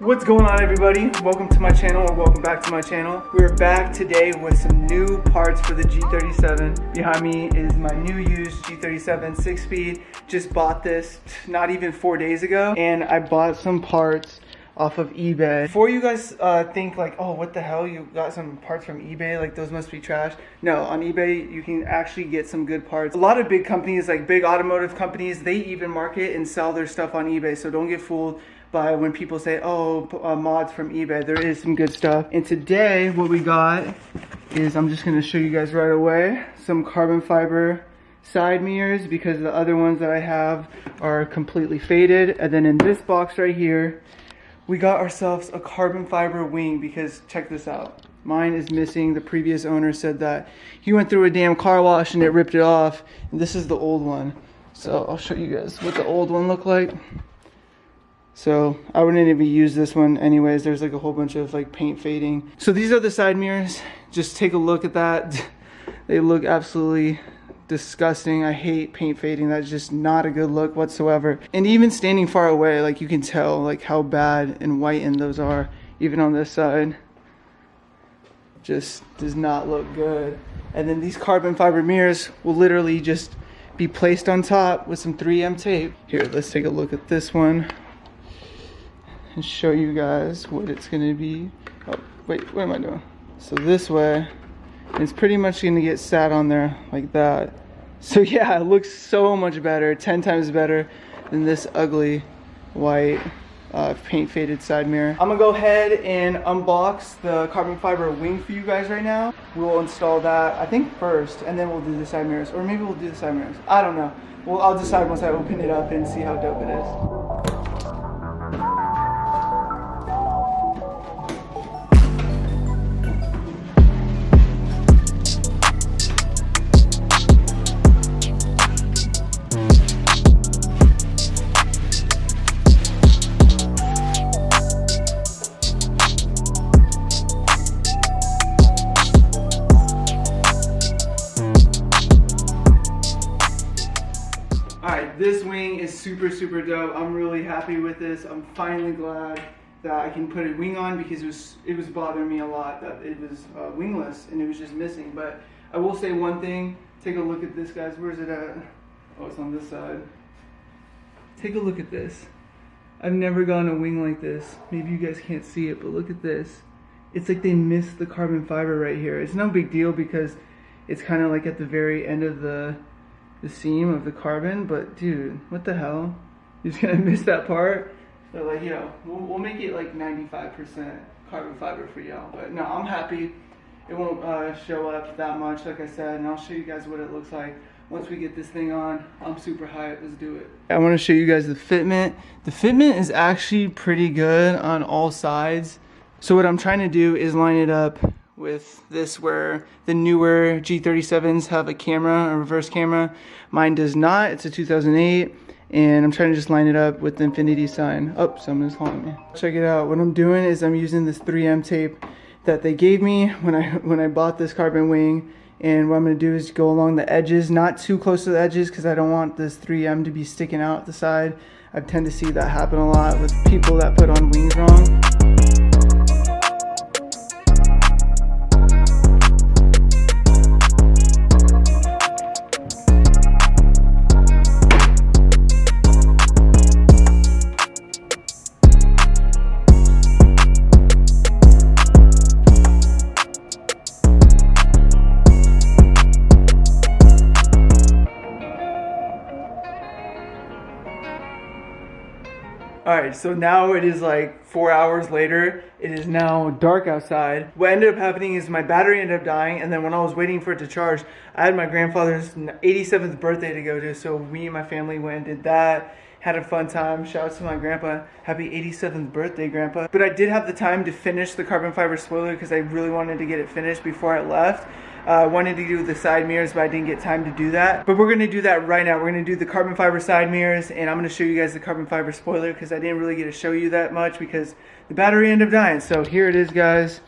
What's going on, everybody? Welcome to my channel, or welcome back to my channel. We're back today with some new parts for the G37. Behind me is my new used G37 6-speed. Just bought this not even 4 days ago, and I bought some parts off of eBay. Before you guys think like, oh, what the hell, you got some parts from eBay, like those must be trash. No, on eBay you can actually get some good parts. A lot of big companies, like big automotive companies, they even market and sell their stuff on eBay, so don't get fooled by when people say, oh, mods from eBay. There is some good stuff. And today what we got is, I'm just gonna show you guys right away, some carbon fiber side mirrors, because the other ones that I have are completely faded. And then in this box right here, we got ourselves a carbon fiber wing, because check this out. Mine is missing. The previous owner said that he went through a damn car wash and it ripped it off. And this is the old one. So I'll show you guys what the old one looked like. So I wouldn't even use this one anyways. There's like a whole bunch of like paint fading. So these are the side mirrors. Just take a look at that. They look absolutely disgusting. I hate paint fading. That's just not a good look whatsoever. And even standing far away, like you can tell like how bad and whitened those are. Even on this side, just does not look good. And then these carbon fiber mirrors will literally just be placed on top with some 3M tape. Here, let's take a look at this one and show you guys what it's gonna be. Oh, wait, what am I doing? So this way, it's pretty much gonna get sat on there like that. So yeah, it looks so much better, 10 times better than this ugly white paint faded side mirror. I'm gonna go ahead and unbox the carbon fiber wing for you guys right now. We'll install that, I think first, and then we'll do the side mirrors, or maybe we'll do the side mirrors. I don't know. Well, I'll decide once I open it up and see how dope it is. Alright, this wing is super dope. I'm really happy with this. I'm finally glad that I can put a wing on, because it was bothering me a lot that it was wingless and it was just missing. But I will say one thing. Take a look at this, guys. Where's it at? Oh, it's on this side. Take a look at this. I've never gotten a wing like this. Maybe you guys can't see it, but look at this. It's like they missed the carbon fiber right here. It's no big deal because it's kind of like at the very end of the seam of the carbon, but dude, what the hell? You're just gonna miss that part? But like, yo, we'll make it like 95% carbon fiber for y'all. But no, I'm happy. It won't show up that much, like I said, and I'll show you guys what it looks like once we get this thing on. I'm super hyped. Let's do it. I want to show you guys the fitment. The fitment is actually pretty good on all sides. So what I'm trying to do is line it up with this, where the newer G37s have a camera, a reverse camera. Mine does not. It's a 2008, and I'm trying to just line it up with the infinity sign. Oh, someone's calling me. Check it out. What I'm doing is I'm using this 3M tape that they gave me when I bought this carbon wing, and what I'm going to do is go along the edges, not too close to the edges, because I don't want this 3M to be sticking out the side. I tend to see that happen a lot with people that put on wings wrong. Alright, so now it is like 4 hours later. It is now dark outside. What ended up happening is my battery ended up dying, and then when I was waiting for it to charge, I had my grandfather's 87th birthday to go to, so me and my family went and did that. Had a fun time. Shout out to my grandpa. Happy 87th birthday, grandpa. But I did have the time to finish the carbon fiber spoiler because I really wanted to get it finished before I left. I wanted to do the side mirrors, but I didn't get time to do that. But we're going to do that right now. We're going to do the carbon fiber side mirrors, and I'm going to show you guys the carbon fiber spoiler because I didn't really get to show you that much because the battery ended up dying. So here it is, guys.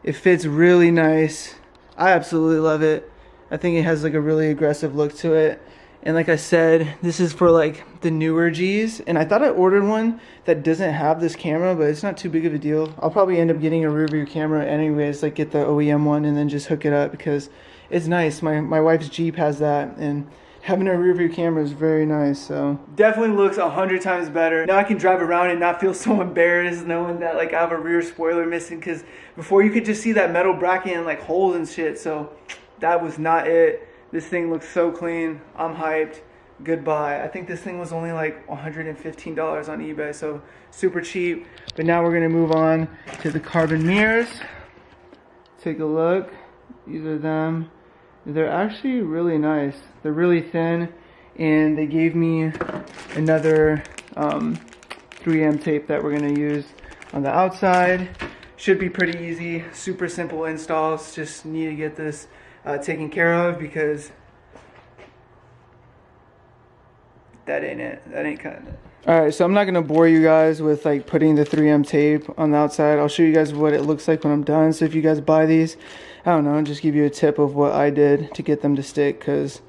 It fits really nice. I absolutely love it. I think it has like a really aggressive look to it. And like I said, this is for like the newer Gs. And I thought I ordered one that doesn't have this camera, but it's not too big of a deal. I'll probably end up getting a rear view camera anyways, like get the OEM one and then just hook it up because it's nice. My wife's Jeep has that, and having a rear view camera is very nice. So definitely looks 100 times better. Now I can drive around and not feel so embarrassed knowing that like I have a rear spoiler missing, because before you could just see that metal bracket and like holes and shit. So that was not it. This thing looks so clean. I'm hyped. Goodbye. I think this thing was only like $115 on eBay, so super cheap. But now we're gonna move on to the carbon mirrors. Take a look. These are them. They're actually really nice. They're really thin, and they gave me another 3M tape that we're gonna use on the outside. Should be pretty easy. Super simple installs. Just need to get this taken care of because that ain't it. That ain't cutting it. Alright, so I'm not going to bore you guys with like putting the 3M tape on the outside. I'll show you guys what it looks like when I'm done. So if you guys buy these, I don't know, just give you a tip of what I did to get them to stick, because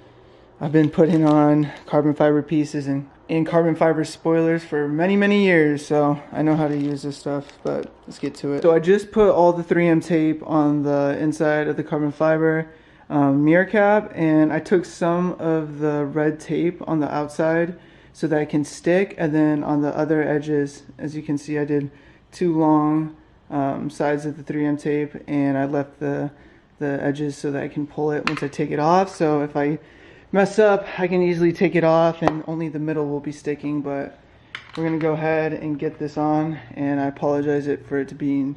I've been putting on carbon fiber pieces and carbon fiber spoilers for many years, so I know how to use this stuff. But let's get to it. So I just put all the 3M tape on the inside of the carbon fiber mirror cap, and I took some of the red tape on the outside so that it can stick, and then on the other edges, as you can see, I did 2 long sides of the 3M tape, and I left the edges so that I can pull it once I take it off. So if I mess up, I can easily take it off and only the middle will be sticking. But we're gonna go ahead and get this on, and I apologize for it to being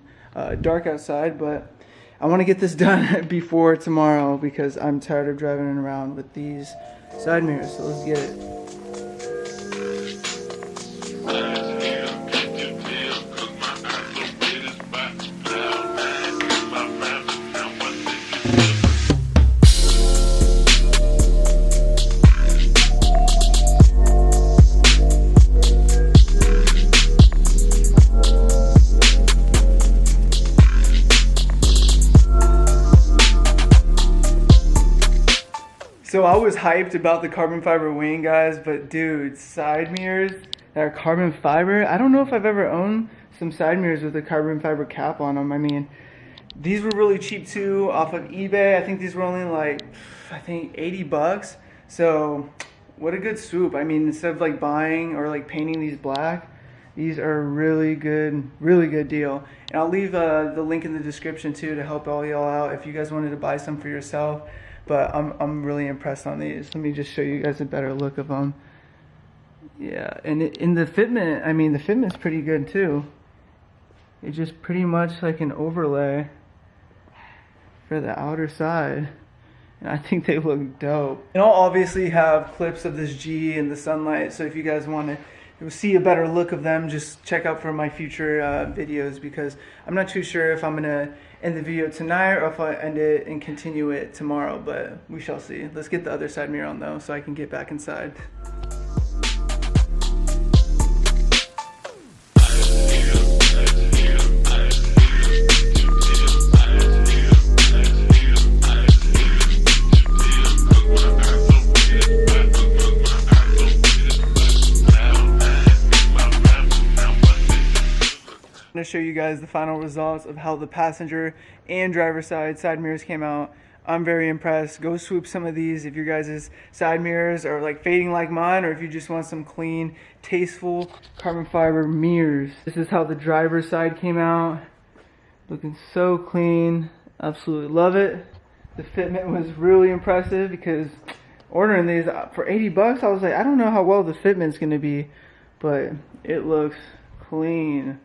dark outside, but I want to get this done before tomorrow because I'm tired of driving around with these side mirrors. So let's get it. So I was hyped about the carbon fiber wing, guys, but dude, side mirrors that are carbon fiber, I don't know if I've ever owned some side mirrors with a carbon fiber cap on them. I mean, these were really cheap too off of eBay. I think these were only like, I think 80 bucks. So what a good swoop. I mean, instead of like buying or like painting these black, these are a really good deal. And I'll leave the link in the description too to help all y'all out if you guys wanted to buy some for yourself. But I'm really impressed on these. Let me just show you guys a better look of them. Yeah, and in the fitment, I mean, the fitment's pretty good too. It's just pretty much like an overlay for the outer side. And I think they look dope. And I'll obviously have clips of this G in the sunlight, so if you guys want to see a better look of them, just check out for my future videos, because I'm not too sure if I'm going to end the video tonight or if I end it and continue it tomorrow, but we shall see. Let's get the other side mirror on though so I can get back inside. I'm going to show you guys the final results of how the passenger and driver side mirrors came out. I'm very impressed. Go swoop some of these if your guys' side mirrors are like fading like mine, or if you just want some clean, tasteful carbon fiber mirrors. This is how the driver's side came out. Looking so clean. Absolutely love it. The fitment was really impressive because ordering these for 80 bucks, I was like, I don't know how well the fitment's going to be, but it looks clean.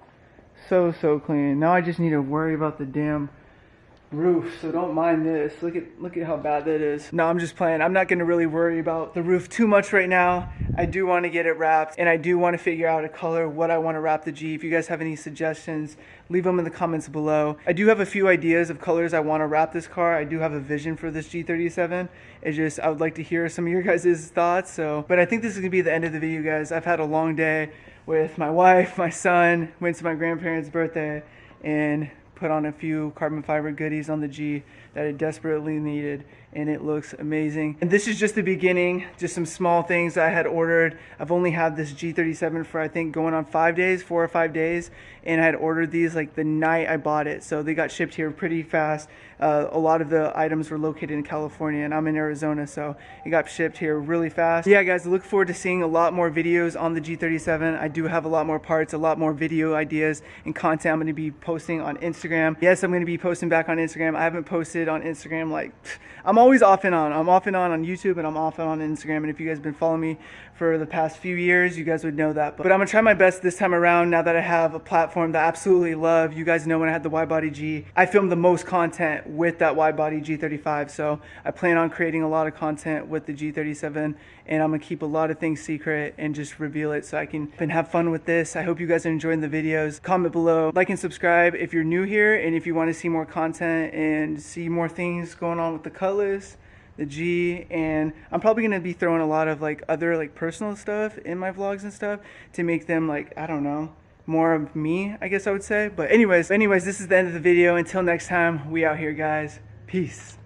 So clean. Now I just need to worry about the damn roof, so don't mind this. Look at how bad that is. No, I'm just playing. I'm not going to really worry about the roof too much right now. I do want to get it wrapped, and I do want to figure out a color, what I want to wrap the G. If you guys have any suggestions, leave them in the comments below. I do have a few ideas of colors I want to wrap this car. I do have a vision for this G37. It's just, I would like to hear some of your guys' thoughts. But I think this is going to be the end of the video, guys. I've had a long day with my wife, my son, went to my grandparents' birthday, and put on a few carbon fiber goodies on the G that I desperately needed, and it looks amazing. And this is just the beginning, just some small things I had ordered. I've only had this G37 for I think going on 5 days, 4 or 5 days, and I had ordered these like the night I bought it, so they got shipped here pretty fast. A lot of the items were located in California, and I'm in Arizona, so it got shipped here really fast. Yeah guys, I look forward to seeing a lot more videos on the G37. I do have a lot more parts, a lot more video ideas and content I'm going to be posting on Instagram. Yes, I'm going to be posting back on Instagram. I haven't posted on Instagram, like, I'm always off and on. I'm off and on YouTube, and I'm off and on Instagram, and if you guys have been following me for the past few years, you guys would know that. But I'm going to try my best this time around, now that I have a platform that I absolutely love. You guys know when I had the wide-body G, I filmed the most content with that wide-body G35, so I plan on creating a lot of content with the G37, and I'm going to keep a lot of things secret and just reveal it so I can have fun with this. I hope you guys are enjoying the videos. Comment below, like and subscribe if you're new here, and if you want to see more content and see more things going on with the Cutlass, the G, and I'm probably going to be throwing a lot of like other like personal stuff in my vlogs and stuff to make them like, I don't know, more of me, I guess I would say. But anyways, this is the end of the video. Until next time, we out here guys. Peace.